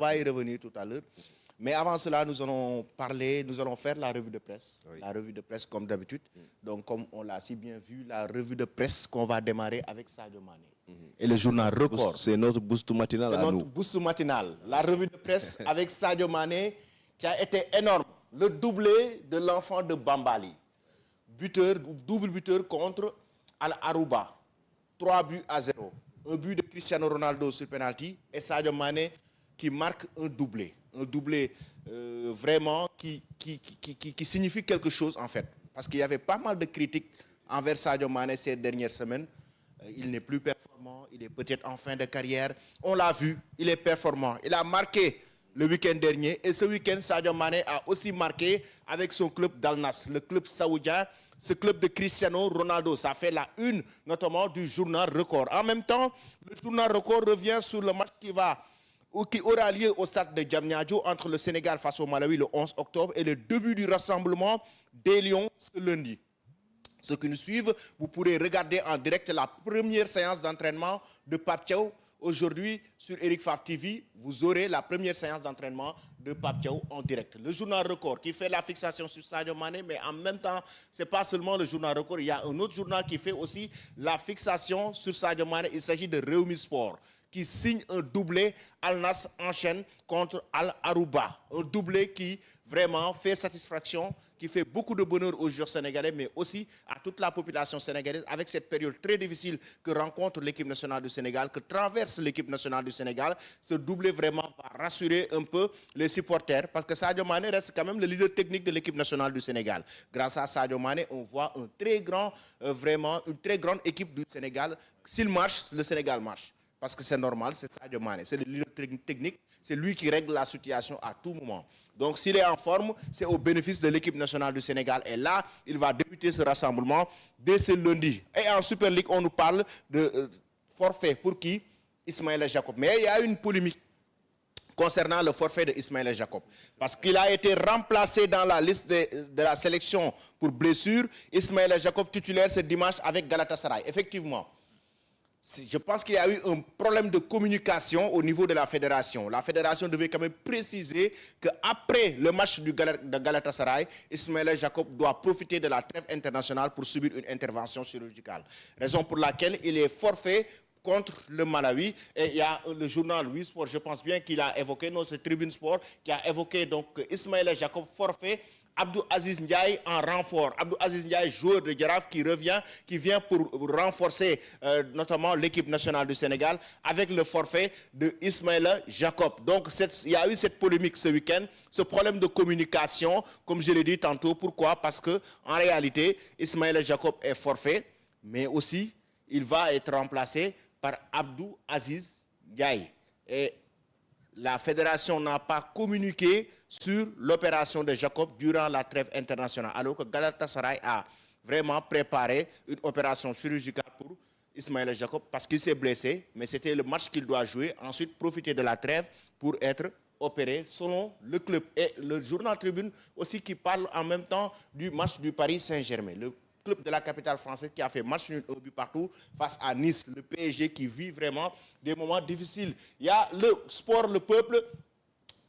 On va y revenir tout à l'heure. Mais avant cela, nous allons faire la revue de presse. Oui. La revue de presse comme d'habitude. Donc, comme on l'a si bien vu, la revue de presse qu'on va démarrer avec Sadio Mané. Et le journal Record. C'est notre boost matinal à nous. C'est notre boost matinal. La revue de presse avec Sadio Mané qui a été énorme. Le doublé de l'enfant de Bambali. Double buteur contre Al Arouba. 3-0. Un but de Cristiano Ronaldo sur penalty et Sadio Mané qui marque un doublé. Un doublé vraiment qui signifie quelque chose en fait. Parce qu'il y avait pas mal de critiques envers Sadio Mané ces dernières semaines. Il n'est plus performant, il est peut-être en fin de carrière. On l'a vu, il est performant. Il a marqué le week-end dernier. Et ce week-end, Sadio Mané a aussi marqué avec son club d'Al Nassr, le club saoudien, ce club de Cristiano Ronaldo. Ça fait la une, notamment du journal Record. En même temps, le journal Record revient sur le match qui aura lieu au stade de Diamniadio entre le Sénégal face au Malawi le 11 octobre et le début du rassemblement des Lions ce lundi. Ceux qui nous suivent, vous pourrez regarder en direct la première séance d'entraînement de Pape Thiaw. Aujourd'hui, sur Eric Faf TV, vous aurez la première séance d'entraînement de Pape Thiaw en direct. Le journal Record qui fait la fixation sur Sadio Mané, mais en même temps, ce n'est pas seulement le journal Record. Il y a un autre journal qui fait aussi la fixation sur Sadio Mané. Il s'agit de Rewmi Sport, qui signe un doublé. Al Nassr enchaîne contre Al Arouba. Un doublé qui vraiment fait satisfaction, qui fait beaucoup de bonheur aux joueurs sénégalais, mais aussi à toute la population sénégalaise, avec cette période très difficile que rencontre l'équipe nationale du Sénégal, que traverse l'équipe nationale du Sénégal. Ce doublé vraiment va rassurer un peu les supporters, parce que Sadio Mané reste quand même le leader technique de l'équipe nationale du Sénégal. Grâce à Sadio Mané, on voit une très grande équipe du Sénégal. S'il marche, le Sénégal marche. Parce que c'est normal, c'est Sadio Mané, c'est le leader technique, c'est lui qui règle la situation à tout moment. Donc s'il est en forme, c'est au bénéfice de l'équipe nationale du Sénégal. Et là, il va débuter ce rassemblement dès ce lundi. Et en Super League, on nous parle de forfait pour qui? Ismaïla Jacob. Mais il y a une polémique concernant le forfait de Ismaïla Jacob. Parce qu'il a été remplacé dans la liste de la sélection pour blessure. Ismaïla Jacob titulaire ce dimanche avec Galatasaray. Effectivement. Je pense qu'il y a eu un problème de communication au niveau de la fédération. La fédération devait quand même préciser qu'après le match de Galatasaray, Ismaïla Jacob doit profiter de la trêve internationale pour subir une intervention chirurgicale. Raison pour laquelle il est forfait contre le Malawi. Et il y a le journal Oui Sport, je pense bien qu'il a évoqué, non, c'est Tribune Sport, qui a évoqué donc Ismaïla Jacob forfait. Abdou Aziz Ndiaye en renfort. Abdou Aziz Ndiaye, joueur de Jaraaf, qui vient pour renforcer notamment l'équipe nationale du Sénégal avec le forfait de Ismaïla Jacob. Donc il y a eu cette polémique ce week-end, ce problème de communication, comme je l'ai dit tantôt. Pourquoi? Parce que en réalité, Ismaïla Jacob est forfait, mais aussi il va être remplacé par Abdou Aziz Ndiaye. Et la fédération n'a pas communiqué sur l'opération de Jacob durant la trêve internationale, alors que Galatasaray a vraiment préparé une opération chirurgicale pour Ismaïla Jacob parce qu'il s'est blessé, mais c'était le match qu'il doit jouer, ensuite profiter de la trêve pour être opéré selon le club. Et le journal Tribune aussi qui parle en même temps du match du Paris Saint-Germain. Le club de la capitale française qui a fait match nul au but partout face à Nice, le PSG qui vit vraiment des moments difficiles. Il y a le sport, le peuple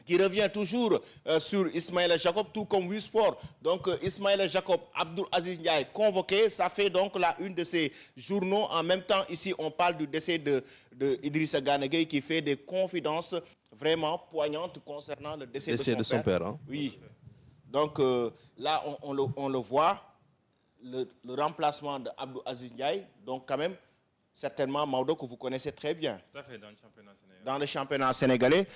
qui revient toujours sur Ismaïla Jacob, tout comme Oui Sport. Donc Ismaïla Jacob, Abdou Aziz Ndiaye convoqué, ça fait donc la une de ces journaux. En même temps, ici, on parle du décès de Idrissa Gana Gueye qui fait des confidences vraiment poignantes concernant le décès de son père. Hein? Oui. Donc là, on le voit. Le remplacement d'Abdou Aziz Ndiaye, donc quand même, certainement, Maodo, que vous connaissez très bien. Tout à fait, dans le championnat sénégalais. Dans le championnat sénégalais.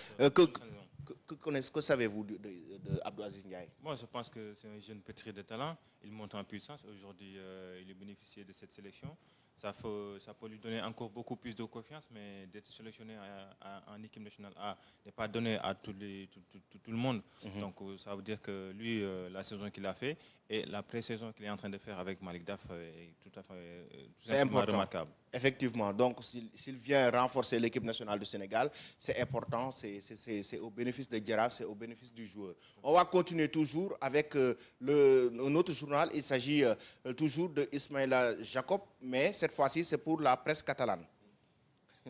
Que savez-vous d'Abdou Aziz Ndiaye? Moi, je pense que c'est un jeune pétri de talent. Il monte en puissance. Aujourd'hui, il est bénéficié de cette sélection. Ça peut lui donner encore beaucoup plus de confiance, mais d'être sélectionné en équipe nationale A n'est pas donné à tout le monde. Donc, ça veut dire que lui, la saison qu'il a fait et la pré-saison qu'il est en train de faire avec Malik Daf est tout à fait remarquable. Effectivement. Donc, s'il vient renforcer l'équipe nationale du Sénégal, c'est important. C'est au bénéfice de Jaraaf, c'est au bénéfice du joueur. On va continuer toujours avec un autre journal. Il s'agit toujours de Ismaïla Jacob, mais cette fois-ci, c'est pour la presse catalane.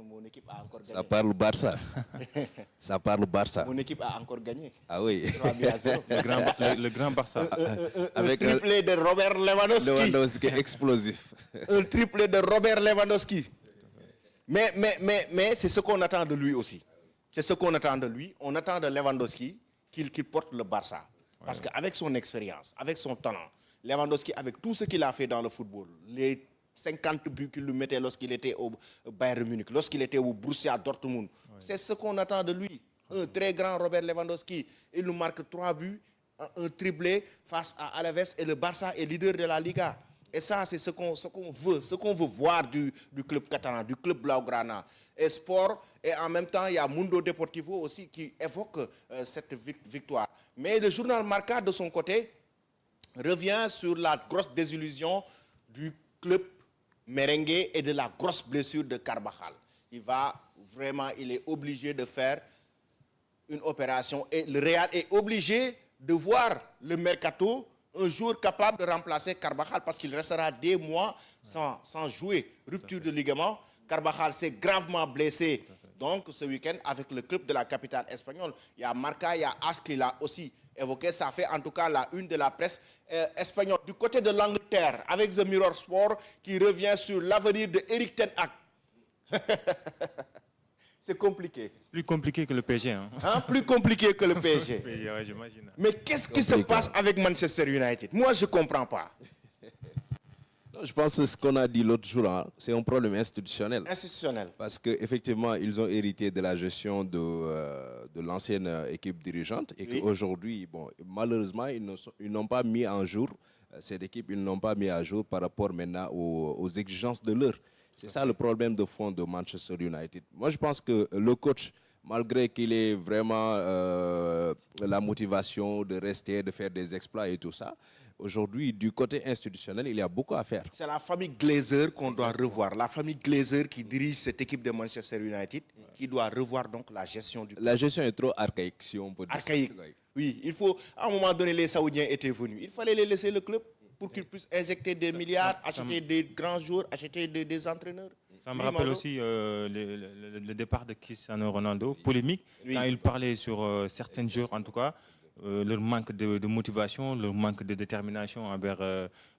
Mon équipe a encore Ça gagné. parle Barça. Ça parle Barça. Mon équipe a encore gagné. Ah oui. 3-0. Le grand Barça. Avec un triplé de Robert Lewandowski. Lewandowski explosif. Un triplé de Robert Lewandowski. Mais c'est ce qu'on attend de lui aussi. C'est ce qu'on attend de lui. On attend de Lewandowski qu'il porte le Barça. Parce qu'avec son expérience, avec son talent, Lewandowski, avec tout ce qu'il a fait dans le football, les 50 buts qu'il lui mettait lorsqu'il était au Bayern Munich, lorsqu'il était au Borussia Dortmund, c'est ce qu'on attend de lui. Un très grand Robert Lewandowski. Il nous marque 3 buts, un triplé face à Alaves et le Barça est leader de la Liga. Et ça, c'est ce qu'on veut voir du club catalan, du club Blaugrana. Et sport, et en même temps, il y a Mundo Deportivo aussi qui évoque cette victoire. Mais le journal Marca, de son côté, revient sur la grosse désillusion du club merengue et de la grosse blessure de Carvajal. Il est obligé de faire une opération et le Real est obligé de voir le mercato un jour capable de remplacer Carvajal parce qu'il restera des mois sans jouer. Rupture de ligament. Carvajal s'est gravement blessé. Donc ce week-end avec le club de la capitale espagnole. Il y a Marca, il y a AS qui l'a aussi évoqué. Ça fait en tout cas la une de la presse espagnole. Du côté de l'Angleterre, avec The Mirror Sport qui revient sur l'avenir de Erik ten Hag. C'est compliqué. Plus compliqué que le PSG. Hein. Plus compliqué que le PSG. Ouais, j'imagine. Mais qu'est-ce qui se passe avec Manchester United? Moi, je ne comprends pas. Non, je pense que ce qu'on a dit l'autre jour, hein, c'est un problème institutionnel. Institutionnel. Parce qu'effectivement, ils ont hérité de la gestion de l'ancienne équipe dirigeante et qu'aujourd'hui, bon, malheureusement, ils n'ont pas mis en jour, cette équipe, ils n'ont pas mis à jour par rapport maintenant aux exigences de l'heure. C'est ça le problème de fond de Manchester United. Moi, je pense que le coach, malgré qu'il ait vraiment la motivation de rester, de faire des exploits et tout ça, aujourd'hui, du côté institutionnel, il y a beaucoup à faire. C'est la famille Glazer qu'on doit revoir. La famille Glazer qui dirige cette équipe de Manchester United, qui doit revoir donc la gestion du club. La gestion est trop archaïque, si on peut dire. Archaïque. Oui, il faut, à un moment donné, les Saoudiens étaient venus. Il fallait les laisser le club pour qu'ils puissent injecter des milliards, acheter des grands joueurs, acheter des entraîneurs. Ça me rappelle aussi le départ de Cristiano Ronaldo, polémique, quand il parlait sur certains joueurs, en tout cas, leur manque de motivation, leur manque de détermination envers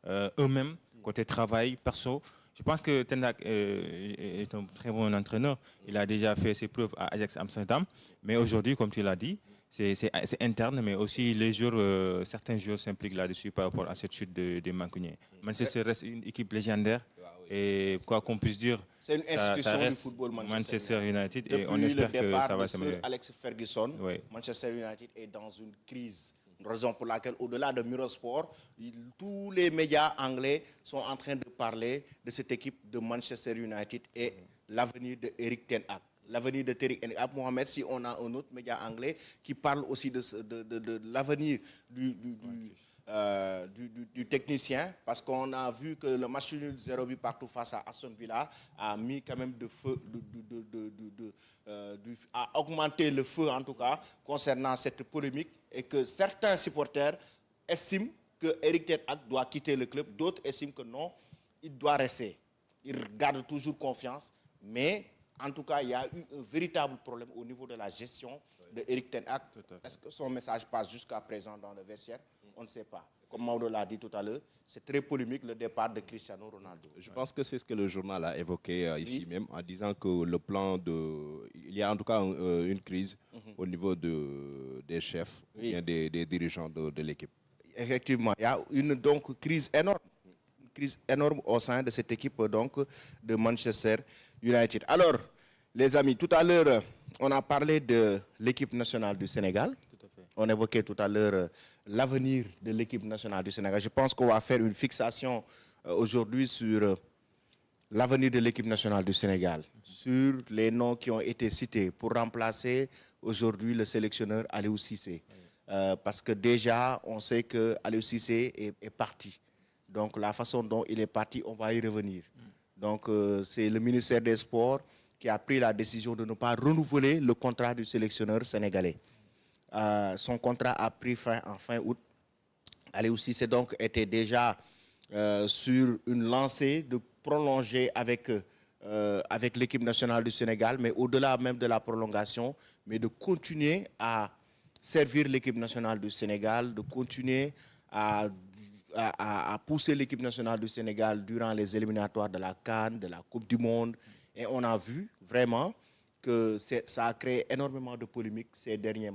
eux-mêmes, côté travail, perso. Je pense que Ten Hag est un très bon entraîneur. Il a déjà fait ses preuves à Ajax Amsterdam. Mais aujourd'hui, comme tu l'as dit, c'est interne, mais aussi les joueurs, certains joueurs s'impliquent là-dessus par rapport à cette chute des Mancuniens. Manchester reste une équipe légendaire. Et quoi qu'on puisse dire, c'est une institution ça reste du football Manchester United. Depuis et on espère le que départ ça va de s'améliorer. Alex Ferguson, Manchester United est dans une crise. Raison pour laquelle, au-delà de Mirrorsport, tous les médias anglais sont en train de parler de cette équipe de Manchester United et l'avenir de Erik ten Hag. L'avenir de Erik ten Hag. Mohamed, si on a un autre média anglais qui parle aussi de l'avenir du technicien, parce qu'on a vu que le match nul 0-8 partout face à Aston Villa a mis quand même a augmenté le feu en tout cas concernant cette polémique et que certains supporters estiment que Erik ten Hag doit quitter le club, d'autres estiment que non, il doit rester. Il garde toujours confiance, mais en tout cas il y a eu un véritable problème au niveau de la gestion de Erik ten Hag. Est-ce que son message passe jusqu'à présent dans le vestiaire? On ne sait pas. Comme Maodo l'a dit tout à l'heure, c'est très polémique le départ de Cristiano Ronaldo. Je pense que c'est ce que le journal a évoqué ici même en disant que le plan il y a en tout cas une crise au niveau des chefs, bien des dirigeants de l'équipe. Effectivement, il y a une crise énorme au sein de cette équipe donc, de Manchester United. Alors, les amis, tout à l'heure, on a parlé de l'équipe nationale du Sénégal. On évoquait tout à l'heure l'avenir de l'équipe nationale du Sénégal. Je pense qu'on va faire une fixation aujourd'hui sur l'avenir de l'équipe nationale du Sénégal, sur les noms qui ont été cités pour remplacer aujourd'hui le sélectionneur Aliou Cissé. Parce que déjà, on sait que Aliou Cissé est parti. Donc la façon dont il est parti, on va y revenir. Donc c'est le ministère des Sports qui a pris la décision de ne pas renouveler le contrat du sélectionneur sénégalais. Son contrat a pris fin en fin août. Aliou Cissé donc était déjà sur une lancée de prolonger avec avec l'équipe nationale du Sénégal, mais au-delà même de la prolongation, mais de continuer à servir l'équipe nationale du Sénégal, de continuer à pousser l'équipe nationale du Sénégal durant les éliminatoires de la CAN, de la Coupe du Monde. Et on a vu vraiment que ça a créé énormément de polémiques ces derniers matchs.